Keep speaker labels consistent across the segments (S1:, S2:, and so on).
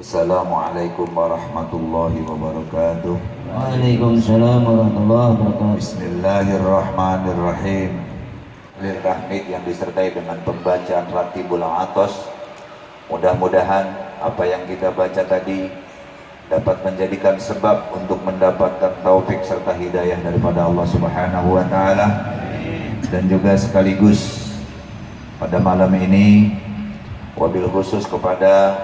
S1: Assalamualaikum warahmatullahi wabarakatuh.
S2: Waalaikumsalam warahmatullahi wabarakatuh.
S1: Bismillahirrahmanirrahim. Lil Rahmid yang disertai dengan pembacaan Ratibul Atos. Mudah-mudahan apa yang kita baca tadi dapat menjadikan sebab untuk mendapatkan taufik serta hidayah daripada Allah Subhanahu wa taala. Dan juga sekaligus pada malam ini wabil khusus kepada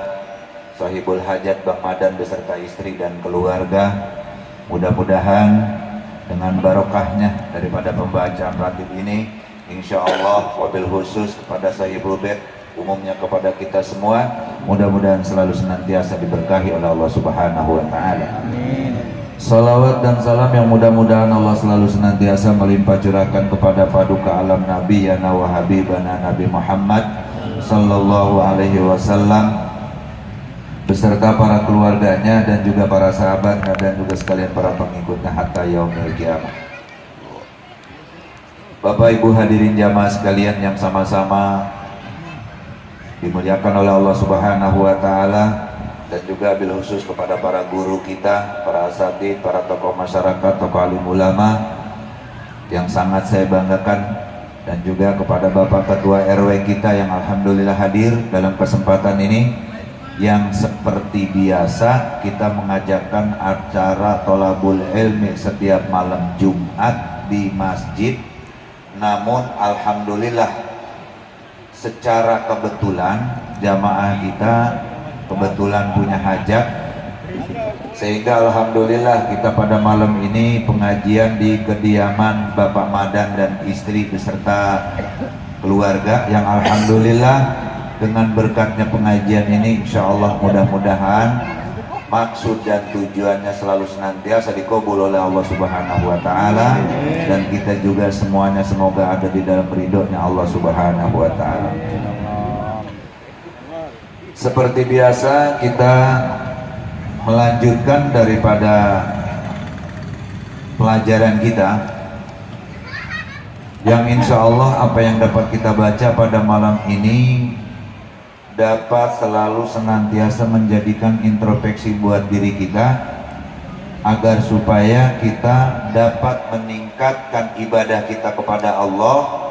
S1: sahibul hajat Bang Madan beserta istri dan keluarga, mudah-mudahan dengan barokahnya daripada pembacaan ratib ini, insya Allah wabil khusus kepada sahibul bait, umumnya kepada kita semua, mudah-mudahan selalu senantiasa diberkahi oleh Allah Subhanahu wa taala. Salawat dan salam yang mudah-mudahan Allah selalu senantiasa melimpah curahkan kepada paduka alam Nabi yana wa habibana Nabi Muhammad sallallahu alaihi wasallam beserta para keluarganya dan juga para sahabatnya dan juga sekalian para pengikutnya hatta yaumil qiyamah. Bapak Ibu hadirin jamaah sekalian yang sama-sama dimuliakan oleh Allah Subhanahu wa taala, dan juga bil khusus kepada para guru kita, para asatidz, para tokoh masyarakat, tokoh alim ulama yang sangat saya banggakan, dan juga kepada Bapak Ketua RW kita yang alhamdulillah hadir dalam kesempatan ini, yang seperti biasa kita mengajakkan acara tolabul ilmi setiap malam Jumat di masjid. Namun alhamdulillah secara kebetulan jamaah kita kebetulan punya hajat, sehingga alhamdulillah kita pada malam ini pengajian di kediaman Bapak Madan dan istri beserta keluarga yang alhamdulillah dengan berkatnya pengajian ini insya Allah mudah-mudahan maksud dan tujuannya selalu senantiasa dikabul oleh Allah Subhanahu wa taala, dan kita juga semuanya semoga ada di dalam ridhonya Allah Subhanahu wa taala. Seperti biasa kita melanjutkan daripada pelajaran kita yang insya Allah apa yang dapat kita baca pada malam ini dapat selalu senantiasa menjadikan introspeksi buat diri kita, agar supaya kita dapat meningkatkan ibadah kita kepada Allah,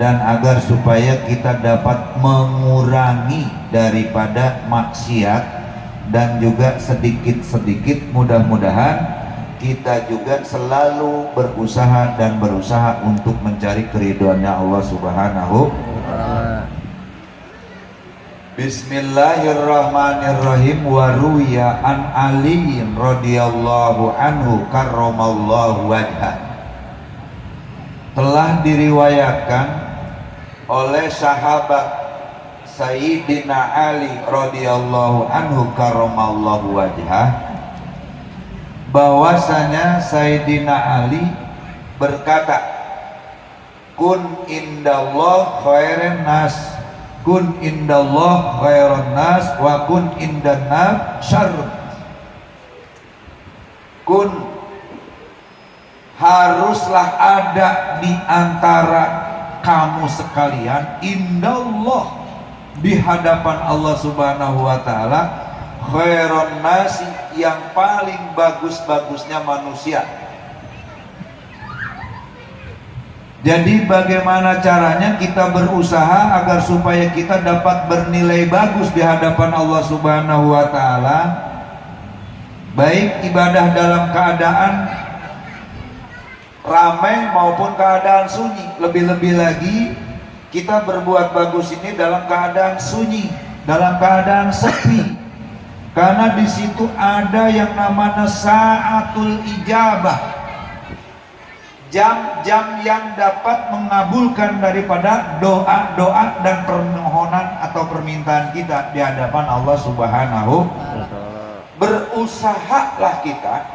S1: dan agar supaya kita dapat mengurangi daripada maksiat, dan juga sedikit-sedikit mudah-mudahan kita juga selalu berusaha untuk mencari keridhoannya Allah Subhanahu wa taala. Bismillahirrahmanirrahim. Wa ruwiya an Ali radhiyallahu anhu karramallahu wajhah. Telah diriwayatkan oleh sahabat Sayyidina Ali radhiyallahu anhu karramallahu wajhah bahwasanya Sayyidina Ali berkata, kun indallah khairan nas, kun indallah khairan nas wa kun indannas syarrun. Kun, haruslah ada di antara kamu sekalian, indallah, di hadapan Allah Subhanahu wa taala, khairan nas, yang paling bagus-bagusnya manusia. Jadi bagaimana caranya kita berusaha agar supaya kita dapat bernilai bagus di hadapan Allah Subhanahu wa taala, baik ibadah dalam keadaan ramai maupun keadaan sunyi. Lebih-lebih lagi kita berbuat bagus ini dalam keadaan sunyi, dalam keadaan sepi, karena di situ ada yang namanya sa'atul ijabah, jam-jam yang dapat mengabulkan daripada doa-doa dan permohonan atau permintaan kita di hadapan Allah Subhanahu. Berusahalah kita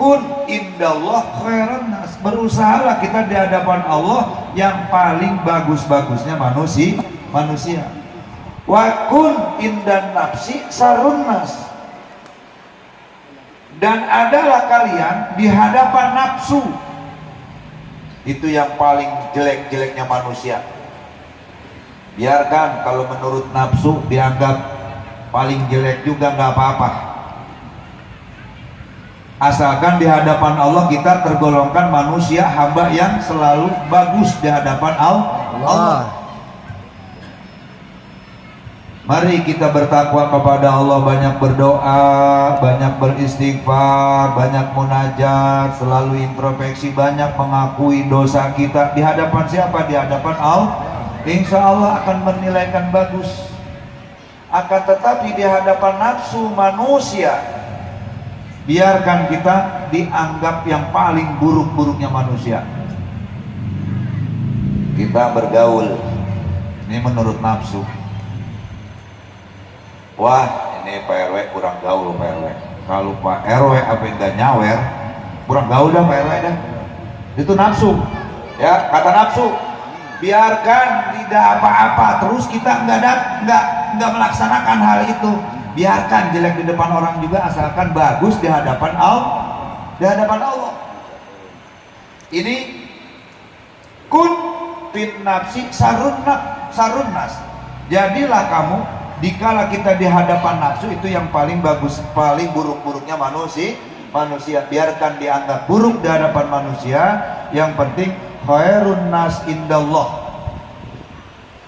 S1: kun indallah khairan nas, berusahalah kita di hadapan Allah yang paling bagus-bagusnya manusia. Wa kun indan nafsi sarun nas, dan adalah kalian di hadapan nafsu itu yang paling jelek-jeleknya manusia. Biarkan kalau menurut nafsu dianggap paling jelek juga nggak apa-apa, asalkan di hadapan Allah kita tergolongkan manusia hamba yang selalu bagus di hadapan Allah. Mari kita bertakwa kepada Allah, banyak berdoa, banyak beristighfar, banyak munajat, selalu introspeksi, banyak mengakui dosa kita. Di hadapan siapa? Di hadapan Allah. Insya Allah akan menilaikan bagus. Akan tetapi di hadapan nafsu manusia, biarkan kita dianggap yang paling buruk-buruknya manusia. Kita bergaul, ini menurut nafsu. Wah, ini Pak RW kurang gaul Pak RW. Kalau Pak RW apa enggak nyawer, kurang gaul dah Pak RW dah. Itu nafsu. Ya, kata nafsu. Biarkan tidak apa-apa, terus kita enggak melaksanakan hal itu. Biarkan jelek di depan orang juga, asalkan bagus di hadapan Allah. Ini kun fin nafsi sarunnas. Jadilah kamu dikala kita di hadapan nafsu itu yang paling bagus, paling buruk-buruknya manusia. Biarkan dianggap buruk di hadapan manusia, yang penting khairun nas indallah.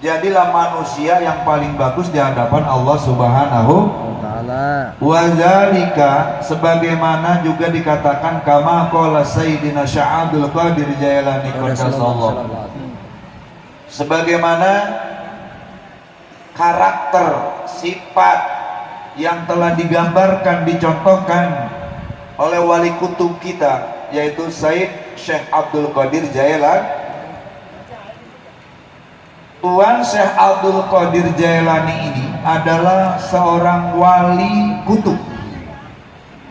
S1: Jadilah manusia yang paling bagus di hadapan Allah Subhanahu wa taala. Wa zalika, sebagaimana juga dikatakan kama qala Sayyidina Syekh Abdul Qadir Jailani qaddasallahu, sebagaimana karakter sifat yang telah digambarkan, dicontohkan oleh wali kutub kita, yaitu Sayyid Syekh Abdul Qadir Jailani. Tuan Syekh Abdul Qadir Jailani ini adalah seorang wali kutub,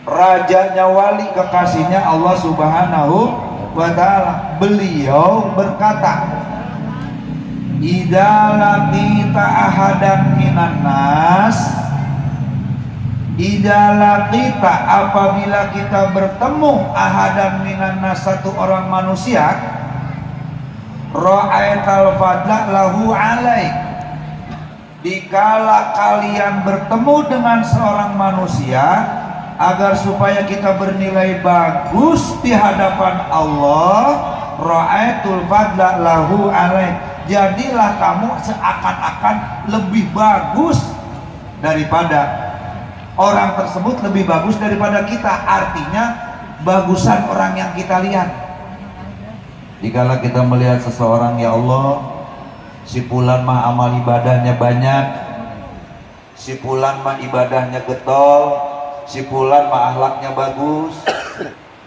S1: rajanya wali, kekasihnya Allah Subhanahu wa ta'ala. Beliau berkata, idza laqita ahadan minan nas, idza laqita, apabila kita bertemu ahadan minan nas, satu orang manusia, ra'aital fadla lahu alaik, dikala kalian bertemu dengan seorang manusia, agar supaya kita bernilai bagus di hadapan Allah, ra'aitul fadla lahu alaik, jadilah kamu seakan-akan lebih bagus daripada orang tersebut, lebih bagus daripada kita. Artinya bagusan orang yang kita lihat. Jikalau kita melihat seseorang, ya Allah, si fulan mah amal ibadahnya banyak, si fulan mah ibadahnya getol, si fulan mah akhlaknya bagus,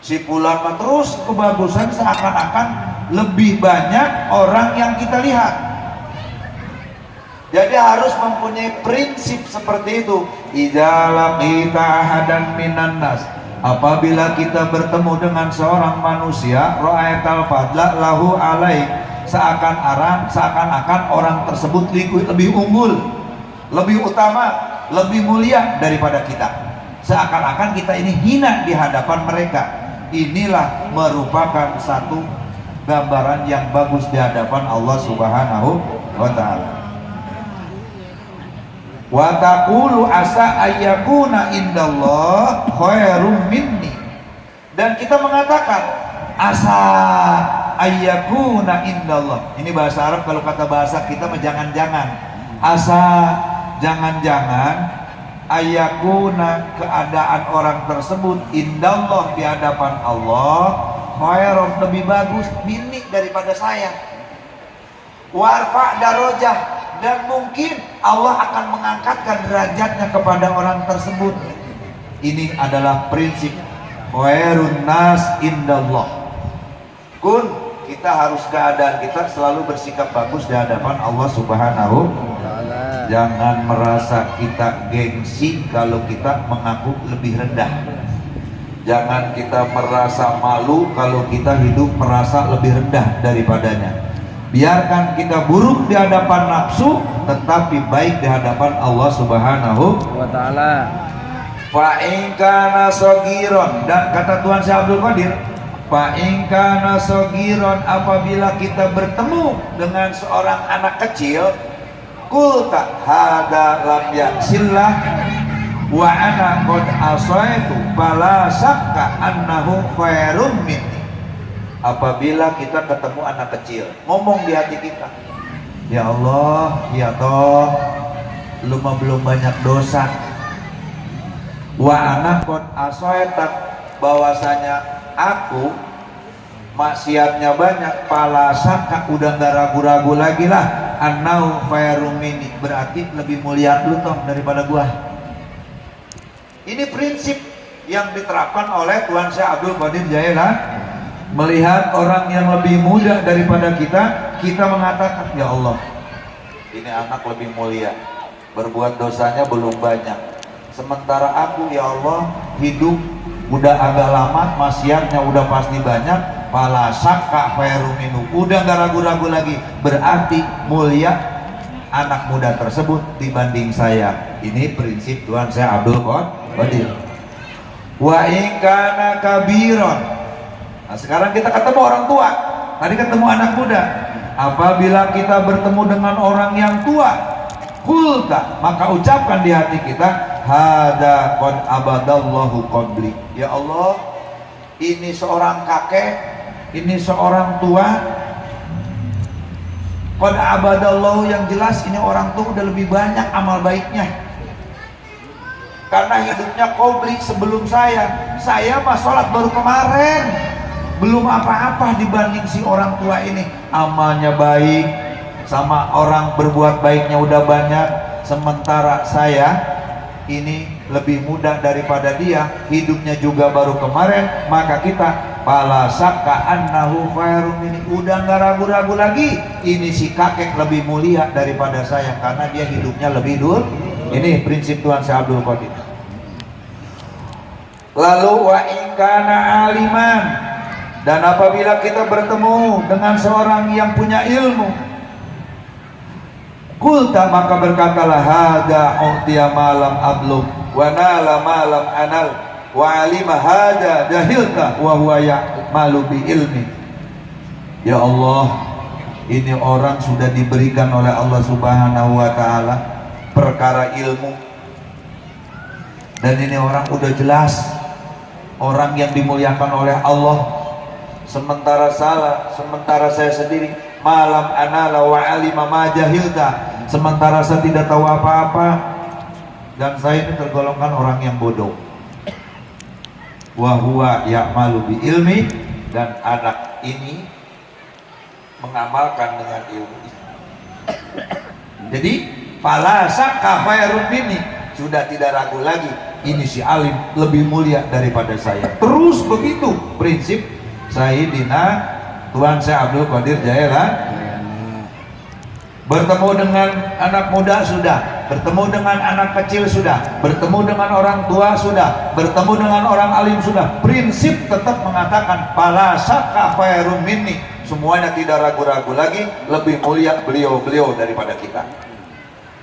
S1: si fulan mah terus kebagusan, seakan-akan lebih banyak orang yang kita lihat. Jadi harus mempunyai prinsip seperti itu. Idza laqita ahadan minan nas, apabila kita bertemu dengan seorang manusia, ra'aital fadla lahu alaik, seakan-akan orang tersebut lebih unggul, lebih utama, lebih mulia daripada kita. Seakan-akan kita ini hina di hadapan mereka. Inilah merupakan satu gambaran yang bagus di hadapan Allah Subhanahu wa ta'ala. Wa taqulu asa ayyakuna indallah khairum minni, dan kita mengatakan asa ayyakuna indallah. Ini bahasa Arab, kalau kata bahasa kita mah jangan-jangan. Asa, jangan-jangan, ayyakuna, keadaan orang tersebut, indallah, di hadapan Allah, khairum, lebih bagus, minni, daripada saya. Warfa darajah, dan mungkin Allah akan mengangkatkan derajatnya kepada orang tersebut. Ini adalah prinsip khairun nas indallah. Kun, kita harus keadaan kita selalu bersikap bagus di hadapan Allah Subhanahu wa ta'ala. Jangan merasa kita gengsi kalau kita mengaku lebih rendah. Jangan kita merasa malu kalau kita hidup merasa lebih rendah daripadanya. Biarkan kita buruk di hadapan nafsu, tetapi baik di hadapan Allah Subhanahu
S2: wa ta'ala.
S1: Fa in kana sagiron, dan kata Tuhan Syekh Abdul Qadir, fa in kana sagiron, apabila kita bertemu dengan seorang anak kecil, qulta hada lam yaksillah wa ana qad asaitu fala syakka annahu khairum minni. Apabila kita ketemu anak kecil, ngomong di hati kita, ya Allah, ya toh lu mah belum banyak dosa, wa ana qad asaitu, bahwasanya aku maksiatnya banyak, fala syakka, udah gak ragu-ragu lagi lah, annahu khairum minni, berarti lebih mulia lu toh daripada gua. Ini prinsip yang diterapkan oleh Tuan Syekh Abdul Qadir Jailan. Melihat orang yang lebih muda daripada kita mengatakan, ya Allah, ini anak lebih mulia, berbuat dosanya belum banyak, sementara aku, ya Allah, hidup udah agak lama, maksiatnya udah pasti banyak, fala syakka khairum minhu, udah gak ragu-ragu lagi, berarti mulia anak muda tersebut dibanding saya. Ini prinsip Tuhan Syekh Abdul Qadir. Wa in kana kabiron. Nah, sekarang kita ketemu orang tua, tadi ketemu anak muda. Apabila kita bertemu dengan orang yang tua, qulta, maka ucapkan di hati kita, hada qad abadallahu qabli, ya Allah, ini seorang kakek, ini seorang tua, qad abadallahu, yang jelas ini orang tua udah lebih banyak amal baiknya, karena hidupnya qabli, sebelum saya mah sholat baru kemarin, belum apa-apa dibanding si orang tua ini. Amalnya baik, sama orang berbuat baiknya udah banyak, sementara saya ini lebih muda daripada dia, hidupnya juga baru kemarin. Maka kita fala syakka annahu khairum minni, udah gak ragu-ragu lagi, ini si kakek lebih mulia daripada saya, karena dia hidupnya lebih dulu. Ini prinsip Tuhan Syekh Abdul Qadir. Lalu wa in kana aliman, dan apabila kita bertemu dengan seorang yang punya ilmu, qulta, maka berkatalah, hada u'tiya malam ablug wa nala malam anal wa alima hada jahilta wa huwa ya'malu bi ilmi. Ya Allah, ini orang sudah diberikan oleh Allah Subhanahu wa ta'ala perkara ilmu, dan ini orang udah jelas orang yang dimuliakan oleh Allah, sementara saya sendiri malam anala wa alima ma jahilta, sementara saya tidak tahu apa-apa, dan saya ini tergolongkan orang yang bodoh. Wa huwa ya'malu bi ilmi, dan anak ini mengamalkan dengan ilmu. Jadi fala syakka khairum minni, sudah tidak ragu lagi, ini si alim lebih mulia daripada saya. Terus begitu prinsip Sayyidina Tuan Syekh Abdul Qadir Jailan. Bertemu dengan anak muda sudah, bertemu dengan anak kecil sudah, bertemu dengan orang tua sudah, bertemu dengan orang alim sudah, prinsip tetap mengatakan fala syakka khairum minni, semuanya tidak ragu-ragu lagi, lebih mulia beliau daripada kita.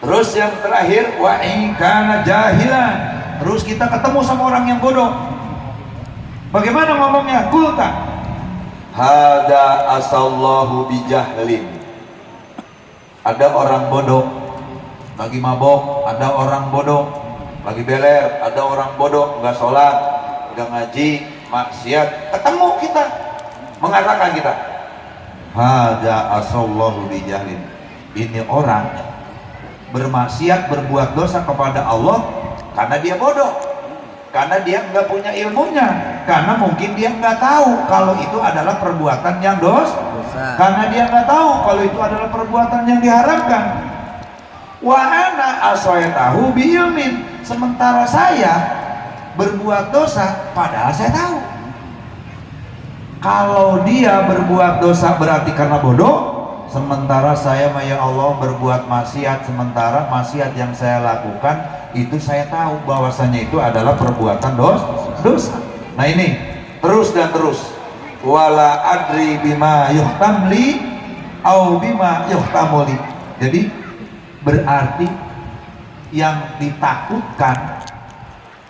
S1: Terus yang terakhir, wa in kana jahilan, terus kita ketemu sama orang yang bodoh, bagaimana ngomongnya? Qulta hada asallahu bijahlin, ada orang bodoh lagi mabok, ada orang bodoh lagi beler, ada orang bodoh nggak sholat, nggak ngaji, maksiat, ketemu kita mengatakan kita, hada asallahu bijahlin, ini orang bermaksiat, berbuat dosa kepada Allah karena dia bodoh, karena dia nggak punya ilmunya, karena mungkin dia nggak tahu kalau itu adalah perbuatan yang dosa, karena dia nggak tahu kalau itu adalah perbuatan yang diharamkan. Wa ana asaitahu bi ilmin, sementara saya berbuat dosa padahal saya tahu. Kalau dia berbuat dosa berarti karena bodoh, sementara saya, ya Allah, berbuat maksiat, sementara maksiat yang saya lakukan itu saya tahu bahwasanya itu adalah perbuatan dosa. Nah ini terus dan terus. Wala adri bima yuhtamli au bima yuhtamuli. Jadi berarti yang ditakutkan,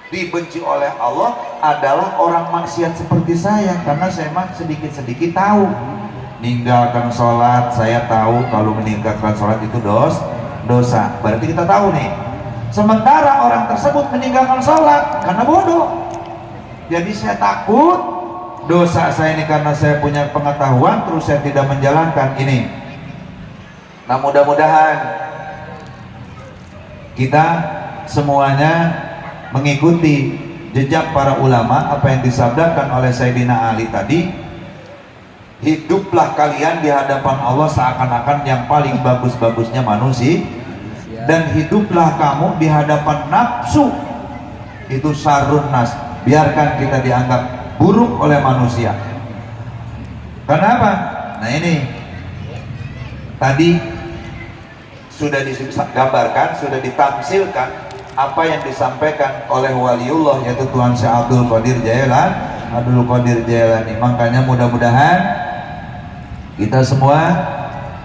S1: dibenci oleh Allah adalah orang maksiat seperti saya, karena saya mah sedikit-sedikit tahu. Meninggalkan sholat, saya tahu kalau meninggalkan sholat itu dosa. Berarti kita tahu nih. Sementara orang tersebut meninggalkan sholat karena bodoh. Jadi saya takut dosa saya ini karena saya punya pengetahuan, terus saya tidak menjalankan ini. Nah mudah-mudahan kita semuanya mengikuti jejak para ulama, apa yang disabdakan oleh Sayyidina Ali tadi. Hiduplah kalian di hadapan Allah seakan-akan yang paling bagus-bagusnya manusia, dan hiduplah kamu di hadapan nafsu itu sarun nas. Biarkan kita dianggap buruk oleh manusia. Kenapa? Nah ini tadi sudah digambarkan, sudah ditamsilkan apa yang disampaikan oleh waliullah, yaitu Tuan Syekh Abdul Qadir Jailani. Makanya mudah-mudahan kita semua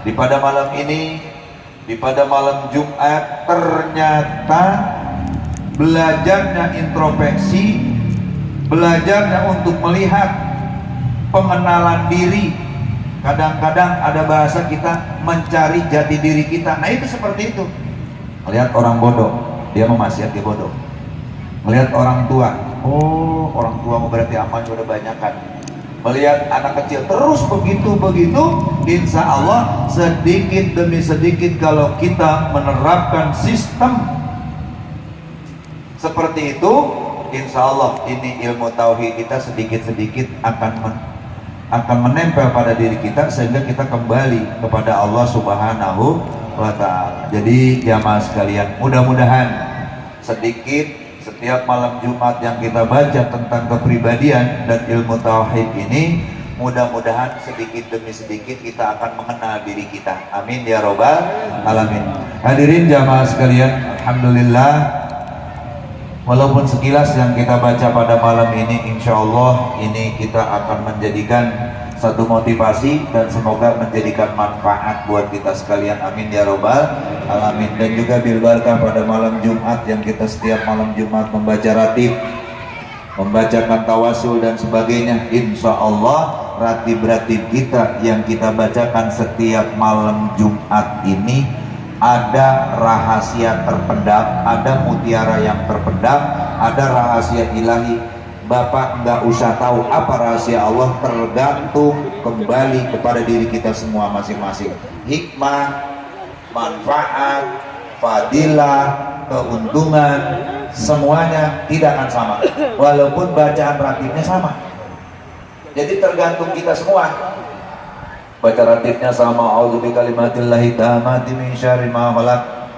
S1: di pada malam ini, di pada malam Jumat, ternyata belajarnya introspeksi, belajarnya untuk melihat pengenalan diri. Kadang-kadang ada bahasa kita mencari jati diri kita. Nah itu seperti itu. Melihat orang bodoh, dia memaksiati bodoh. Melihat orang tua, oh orang tua berarti amal sudah banyak kan. Melihat anak kecil terus begitu, insya Allah sedikit demi sedikit kalau kita menerapkan sistem seperti itu, insya Allah ini ilmu tauhid kita sedikit-sedikit akan menempel pada diri kita, sehingga kita kembali kepada Allah Subhanahu wa Ta'ala. Jadi jamaah sekalian, mudah-mudahan sedikit setiap malam Jumat yang kita baca tentang kepribadian dan ilmu tauhid ini, mudah-mudahan sedikit demi sedikit kita akan mengenal diri kita. Amin ya robbal alamin. Hadirin jamaah sekalian, alhamdulillah, walaupun sekilas yang kita baca pada malam ini, insya Allah ini kita akan menjadikan satu motivasi dan semoga menjadikan manfaat buat kita sekalian. Amin ya robbal alamin. Dan juga bil barakah pada malam Jumat yang kita setiap malam Jumat membaca ratib, membacakan tawasul dan sebagainya. Insya Allah ratib-ratib kita yang kita bacakan setiap malam Jumat ini ada rahasia terpendam, ada mutiara yang terpendam, ada rahasia ilahi. Bapak nggak usah tahu apa rahasia Allah, tergantung kembali kepada diri kita semua masing-masing. Hikmah, manfaat, fadilah, keuntungan, semuanya tidak akan sama, walaupun bacaan ratibnya sama. Jadi tergantung kita semua. Baca ratibnya sama, a'udzu bikalimatillahi tammati min syarri ma khalaq,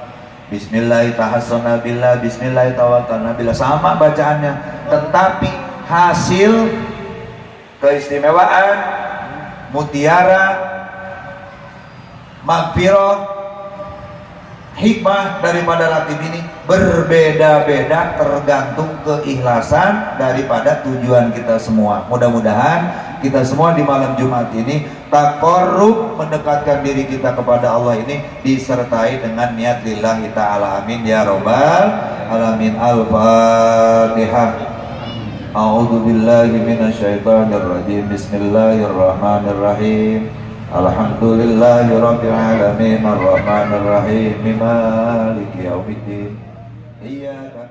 S1: bismillahirrahmanirrahim, bismillahirrahmanirrahim, sama bacaannya, tetapi hasil keistimewaan, mutiara, maghfirah, hikmah daripada ratib ini berbeda-beda tergantung keikhlasan daripada tujuan kita semua. Mudah-mudahan kita semua di malam Jumat ini taqarrub, mendekatkan diri kita kepada Allah ini disertai dengan niat lillahi ta'ala. Amin ya robbal alamin. Al-Fatihah. A'udzu billahi minasyaitonir rajim. Bismillahirrahmanirrahim. Alhamdulillahi rabbil alamin, arrahmanir rahim, maliki yaumiddin. Iyyaka